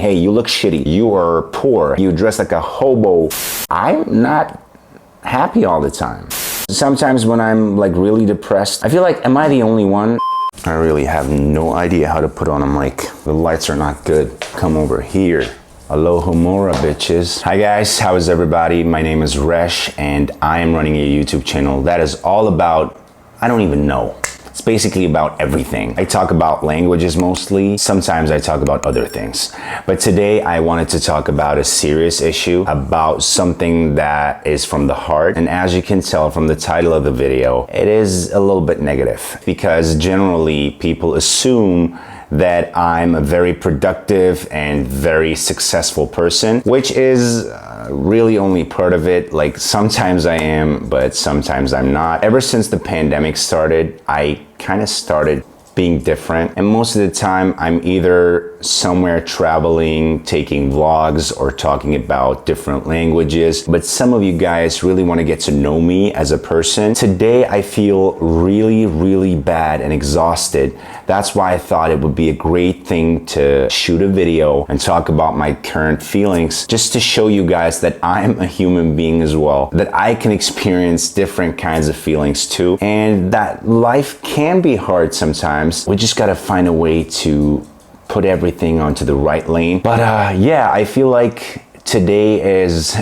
hey, you look shitty, you are poor, you dress like a hobo. I'm not happy all the time. Sometimes when I'm like really depressed, I feel like, am I the only one? I really have no idea how to put on a mic. The lights are not good. Come over here. Aloha mora, bitches. Hi guys, how is everybody? My name is Resh and I am running a YouTube channel that is all about, I don't even know. It's basically about everything. I talk about languages mostly. Sometimes I talk about other things. But today I wanted to talk about a serious issue, about something that is from the heart. And as you can tell from the title of the video, it is a little bit negative because generally people assume that I'm a very productive and very successful person, which is really only part of it. Like sometimes I am, but sometimes I'm not. Ever since the pandemic started, I kind of started being different. And most of the time I'm either somewhere traveling, taking vlogs, or talking about different languages. But some of you guys really want to get to know me as a person. Today I feel really bad and exhausted. That's why I thought it would be a great thing to shoot a video and talk about my current feelings, just to show you guys that I'm a human being as well, that I can experience different kinds of feelings too, and that life can be hard sometimes. We just gotta find a way to put everything onto the right lane. But yeah, I feel like today is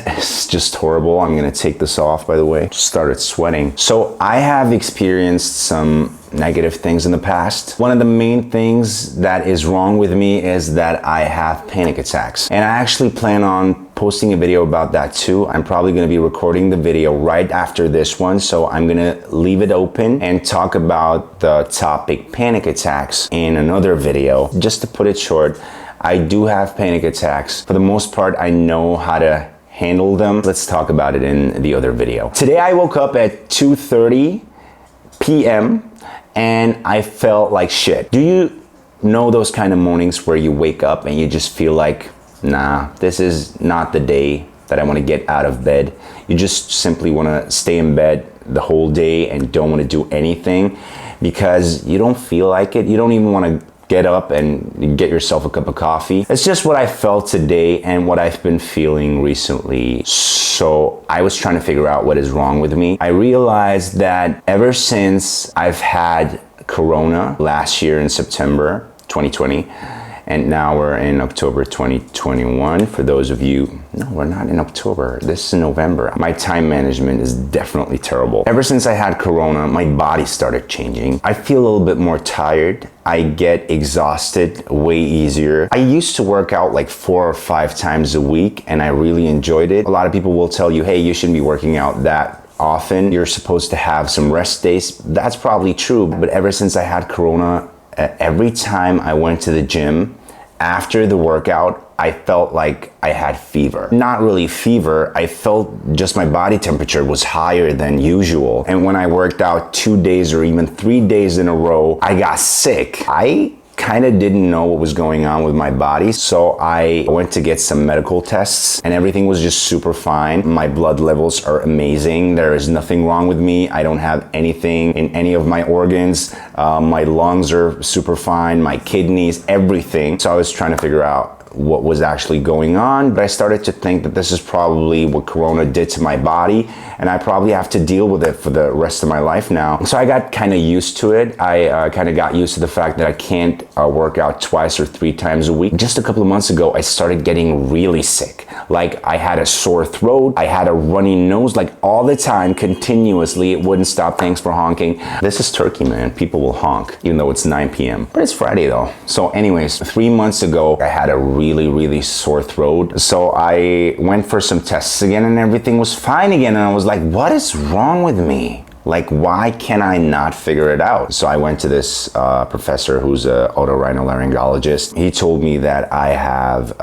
just horrible. I'm gonna take this off, by the way. Just started sweating. So I have experienced some negative things in the past. One of the main things that is wrong with me is that I have panic attacks. And I actually plan on posting a video about that too. I'm probably gonna be recording the video right after this one, so I'm gonna leave it open and talk about the topic panic attacks in another video. Just to put it short, I do have panic attacks. For the most part, I know how to handle them. Let's talk about it in the other video. Today I woke up at 2:30 p.m. and I felt like shit. Do you know those kind of mornings where you wake up and you just feel like, nah, this is not the day that I want to get out of bed? You just simply want to stay in bed the whole day and don't want to do anything because you don't feel like it. You don't even want to get up and get yourself a cup of coffee. It's just what I felt today and what I've been feeling recently. So I was trying to figure out what is wrong with me. I realized that ever since I've had Corona last year in September 2020, and now we're in October 2021. For those of you, no, we're not in October. This is November. My time management is definitely terrible. Ever since I had Corona, my body started changing. I feel a little bit more tired. I get exhausted way easier. I used to work out like 4 or 5 times a week and I really enjoyed it. A lot of people will tell you, hey, you shouldn't be working out that often. You're supposed to have some rest days. That's probably true. But ever since I had Corona, every time I went to the gym, after the workout, I felt like I had fever. Not really fever, I felt just my body temperature was higher than usual. And when I worked out 2 days or even 3 days in a row, I got sick. I kind of didn't know what was going on with my body, so I went to get some medical tests and everything was just super fine. My blood levels are amazing. There is nothing wrong with me. I don't have anything in any of my organs. My lungs are super fine, my kidneys, everything. So I was trying to figure out what was actually going on, but I started to think that this is probably what Corona did to my body and I probably have to deal with it for the rest of my life now. So I got kind of used to it. I kind of got used to the fact that I can't work out 2 or 3 times a week. Just a couple of months ago, I started getting really sick. Like I had a sore throat, I had a runny nose, like all the time, continuously. It wouldn't stop. Thanks for honking. This is Turkey, man. People will honk, even though it's 9 p.m. But it's Friday though. So anyways, 3 months ago, I had a really sore throat. So I went for some tests again and everything was fine again. And I was like, what is wrong with me? Like, why can I not figure it out? So I went to this professor who's an otorhinolaryngologist. He told me that I have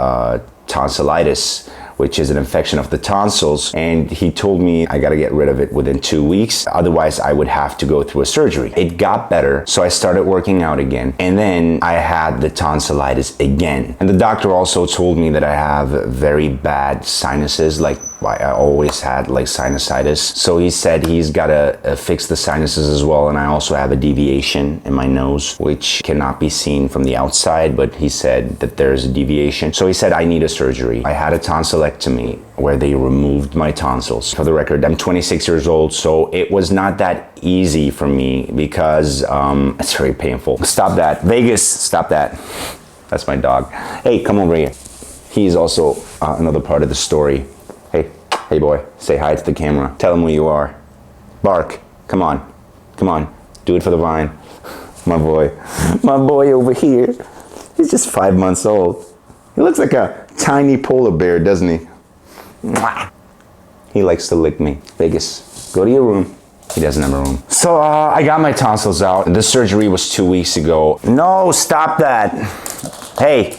tonsillitis, which is an infection of the tonsils. And he told me I gotta get rid of it within 2 weeks. Otherwise, I would have to go through a surgery. It got better, so I started working out again. And then I had the tonsillitis again. And the doctor also told me that I have very bad sinuses, like I always had like sinusitis. So he said he's gotta fix the sinuses as well, and I also have a deviation in my nose, which cannot be seen from the outside, but he said that there's a deviation. So he said I need a surgery. I had a tonsillectomy where they removed my tonsils. For the record, I'm 26 years old, so it was not that easy for me because it's very painful. Stop that. Vegas, stop that. That's my dog. Hey, come over here. He's also another part of the story. Hey boy, say hi to the camera. Tell him who you are. Bark. Come on. Come on. Do it for the vine. My boy. My boy over here. He's just 5 months old. He looks like a tiny polar bear, doesn't he? Mwah. He likes to lick me. Vegas, go to your room. He doesn't have a room. So I got my tonsils out. The surgery was 2 weeks ago. No, stop that. Hey.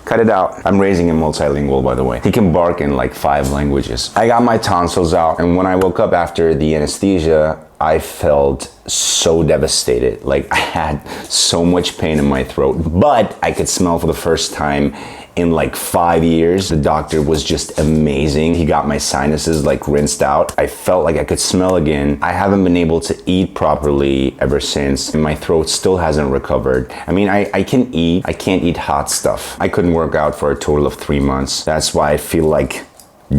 Cut it out. I'm raising him multilingual, by the way. He can bark in like 5 languages. I got my tonsils out, and when I woke up after the anesthesia, I felt so devastated. Like I had so much pain in my throat, but I could smell for the first time in like 5 years. The doctor was just amazing. He got my sinuses like rinsed out. I felt like I could smell again. I haven't been able to eat properly ever since, and my throat still hasn't recovered. I mean, I can eat. I can't eat hot stuff. I couldn't work out for a total of 3 months. That's why I feel like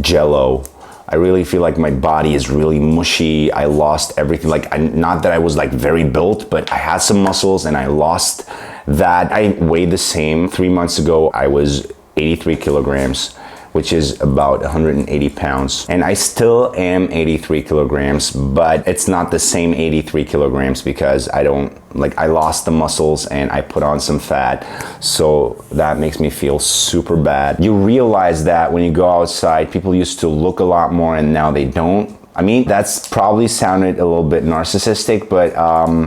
jello. I really feel like my body is really mushy. I lost everything. Like, not that I was like very built, but I had some muscles and I lost that. I weighed the same. 3 months ago, I was 83 kilograms, which is about 180 pounds. And I still am 83 kilograms, but it's not the same 83 kilograms because I lost the muscles and I put on some fat. So that makes me feel super bad. You realize that when you go outside, people used to look a lot more and now they don't. I mean, that's probably sounded a little bit narcissistic, but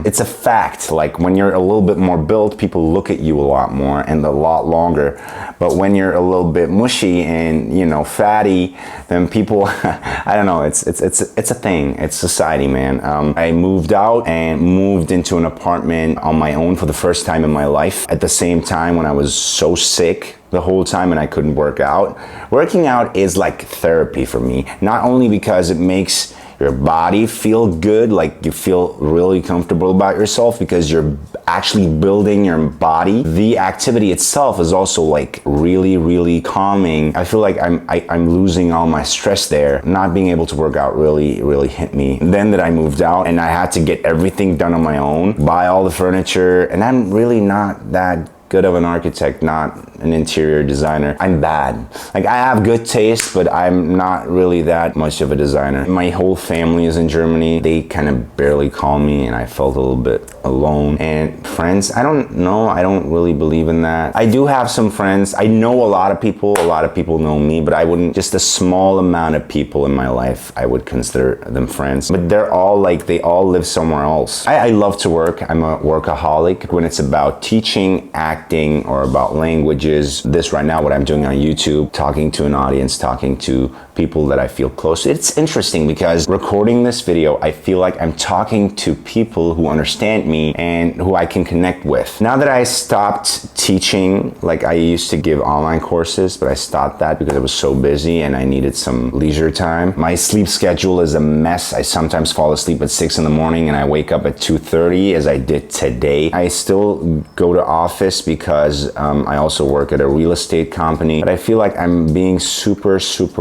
it's a fact. Like when you're a little bit more built, people look at you a lot more and a lot longer. But when you're a little bit mushy and, you know, fatty, then people, I don't know, it's a thing. It's society, man. I moved out and moved into an apartment on my own for the first time in my life. At the same time when I was so sick the whole time and I couldn't work out. Working out is like therapy for me, not only because it makes your body feel good, like you feel really comfortable about yourself because you're actually building your body. The activity itself is also like really, really calming. I feel like I'm losing all my stress there. Not being able to work out really hit me. Then that I moved out and I had to get everything done on my own, buy all the furniture, and I'm really not that good of an architect, not an interior designer. I'm bad. Like I have good taste, but I'm not really that much of a designer. My whole family is in Germany. They kind of barely call me and I felt a little bit alone. And friends, I don't know. I don't really believe in that. I do have some friends. I know a lot of people know me, but I wouldn't, just a small amount of people in my life, I would consider them friends. But they're all like, they all live somewhere else. I love to work. I'm a workaholic. When it's about teaching, acting, or about languages, this right now, what I'm doing on YouTube, talking to an audience, talking to people that I feel close to. It's interesting because recording this video, I feel like I'm talking to people who understand me and who I can connect with. Now that I stopped teaching, like I used to give online courses, but I stopped that because I was so busy and I needed some leisure time. My sleep schedule is a mess. I sometimes fall asleep at 6 in the morning and I wake up at 2:30 as I did today. I still go to office because I also work at a real estate company, but I feel like I'm being super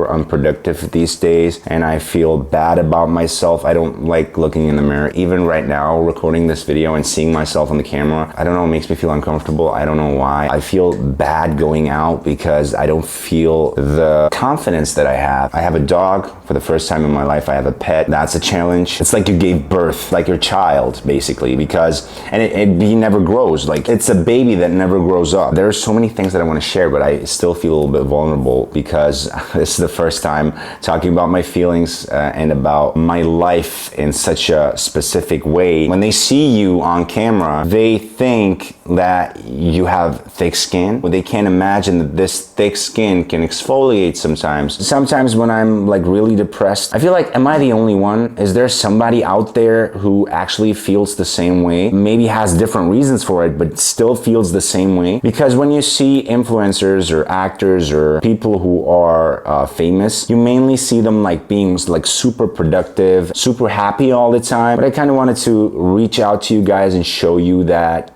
unproductive these days and I feel bad about myself. I don't like looking in the mirror. Even right now, recording this video and seeing myself on the camera, I don't know, it makes me feel uncomfortable. I don't know why. I feel bad going out because I don't feel the confidence that I have. I have a dog for the first time in my life. I have a pet. That's a challenge. It's like you gave birth, like your child, basically, because, and he never grows. Like it's a baby that never grows up. There are so many things that I want to share, but I still feel a little bit vulnerable because this is the first time talking about my feelings and about my life in such a specific way. When they see you on camera, they think that you have thick skin, but they can't imagine that this thick skin can exfoliate sometimes. Sometimes when I'm like really depressed, I feel like, am I the only one? Is there somebody out there who actually feels the same way? Maybe has different reasons for it, but still feels the same way? Because when you see see influencers or actors or people who are famous, you mainly see them like being like super productive, super happy all the time. But I kind of wanted to reach out to you guys and show you that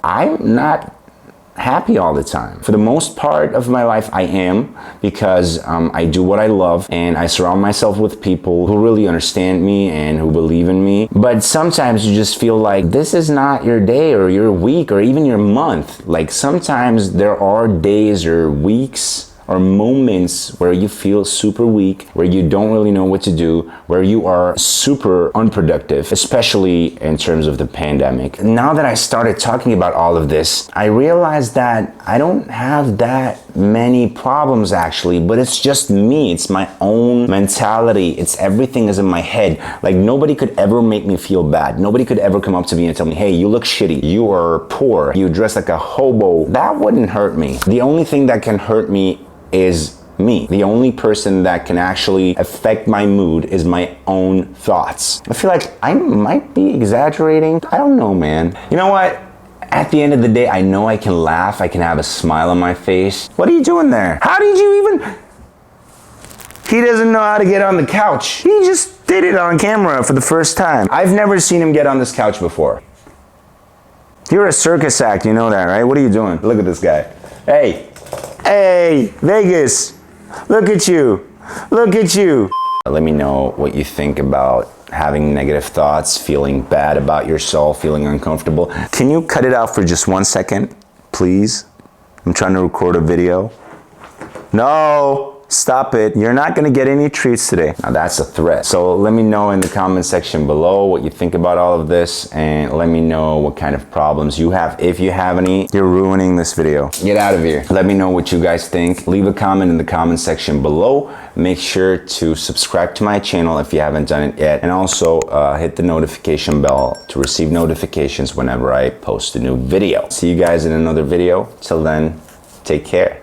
I'm not happy all the time. For the most part of my life, I am, because I do what I love and I surround myself with people who really understand me and who believe in me. But sometimes you just feel like this is not your day or your week or even your month. Like sometimes there are days or weeks or moments where you feel super weak, where you don't really know what to do, where you are super unproductive, especially in terms of the pandemic. Now that I started talking about all of this, I realized that I don't have that many problems actually, but it's just me. It's my own mentality. It's everything is in my head. Like nobody could ever make me feel bad. Nobody could ever come up to me and tell me, hey, you look shitty. You are poor. You dress like a hobo. That wouldn't hurt me. The only thing that can hurt me is me. The only person that can actually affect my mood is my own thoughts. I feel like I might be exaggerating. I don't know, man. You know what? At the end of the day, I know I can laugh. I can have a smile on my face. What are you doing there? How did you even... He doesn't know how to get on the couch. He just did it on camera for the first time. I've never seen him get on this couch before. You're a circus act, you know that, right? What are you doing? Look at this guy. Hey. Hey, Vegas, look at you, look at you. Let me know what you think about having negative thoughts, feeling bad about yourself, feeling uncomfortable. Can you cut it out for just 1 second, please? I'm trying to record a video. No. Stop it. You're not going to get any treats today. Now that's a threat. So let me know in the comment section below what you think about all of this, and let me know what kind of problems you have. If you have any, you're ruining this video. Get out of here. Let me know what you guys think. Leave a comment in the comment section below. Make sure to subscribe to my channel if you haven't done it yet, and also hit the notification bell to receive notifications whenever I post a new video. See you guys in another video. Till then, take care.